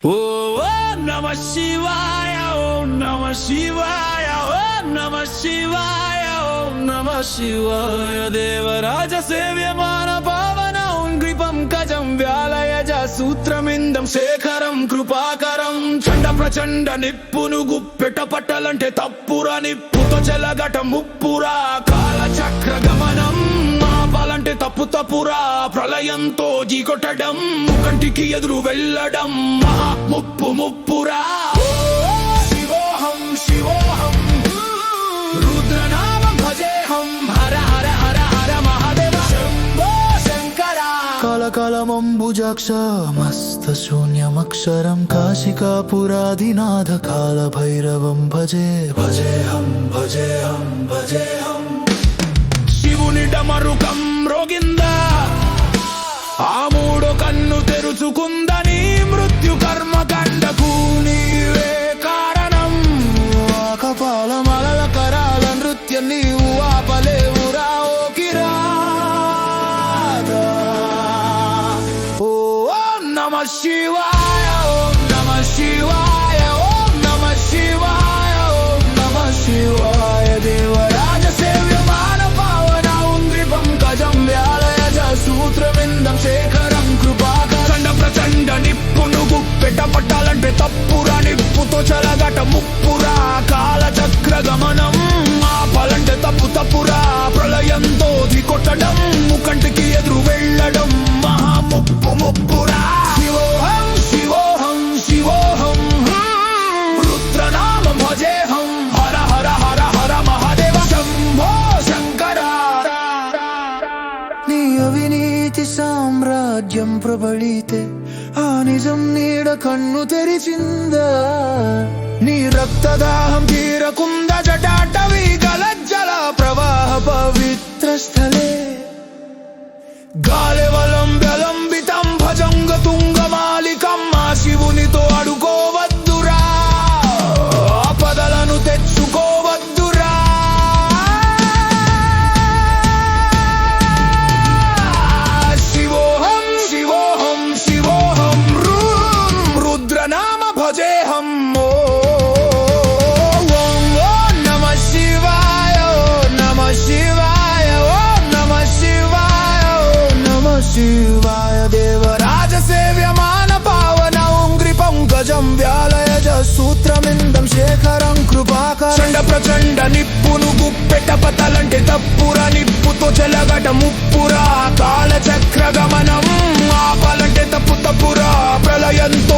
ఓం నమ శివాయ, ఓం నమ శివాయ, ఓం నమ శివాయ, ఓం నమ శివాయ. దేవరాజ సేవ్యమాన పావనం గ్రిపం కజం వ్యాలయజ సూత్రమిందం శేఖరం కృపాకరం. చండ ప్రచండ నిప్పును గుప్పెట పట్టలంటే తప్పురా, నిప్పుతో చెలగట ముప్పురా. కాల చక్ర గమనం ఆపాలంటే తప్పు తప్పురా. ప్రళయంతో జీకొట్టడం, కంటికి ఎదురు వెళ్ళడం మహా ముప్పు ముప్పురా. శివోహం శివోహం రుద్రనామం భజేహం. హర హర హర హర మహాదేవ శంభో శంకర. కాలకాలమంబుజాక్ష మస్త శూన్యమక్షరం కాశికాపురాదినాథ కాల భైరవం భజే భజేహం భజేహం భజేహం. శివుని డమరుకం రోగిందా, ఆ మూడో కన్ను తెరుచుకుందని మృత్యు కర్మ కండకు నీవే కారణం. కపాల మలల కరాల నృత్యం నీవు ఆపలేవురా ఓ కిరాత. ఓం నమ శివాయ, ఓం నమ శివాయ, ఓం నమ శివాయ, ఓం నమ శివాయ. దేవరాజ సేవ్యమాన పావన ఉంద్రిపం గజం వ్యాలయజ సూత్రమిందం శేఖరం కృపాకరం. చండ ప్రచండ నిప్పును గుప్పెట పట్టాలంటే తప్పురా, నిప్పుతో చెలగట ముప్పురా. కాల చక్ర గమనం ఆపాలంటే తప్పు తప్పురా. ప్రళయంతో కొట్టడం, కంటికి ఎదురు వెళ్ళడం మహా ముప్పు ముప్పురా. శివోహం శివోహం శివోహం రుద్రనామం భజేహం. హర హర హర హర మహాదేవ శంభో శంకర. నీ అవినీతి సామ్రాజ్యం ప్రబలితే ఆ నిజం నీడ కన్ను తెరిచిందా. నీ రక్తదాహం తీరకుంద జటాటవి గలజ్జల ప్రవాహ పవిత్ర స్థలే. గాలివలంబితం భజంగ తుంగమాలికం. ఆ శివునితో అడుకోవద్దురా, ఆపదలను తెచ్చుకోవద్దురా. శివోహం శివోహం శివోహం రుద్రనామ భజేహం. ఓం నమ శివాయ, ఓం నమ శివాయ, ఓం నమ శివాయ, ఓం నమ శివాయ. దేవరాజ సేవ్యమాన పావన ఉంగ్రి పంకజం వ్యాలయజ సూత్రమిందం శేఖరం కృపాకరం. చండ ప్రచండ నిప్పును గుప్పెట పతలంటే తప్పురా, నిప్పుతో చెలగట ముప్పురా. కాల చక్ర గమనం ఆపాలంటే తప్పు తప్పురా. ప్రళయంతో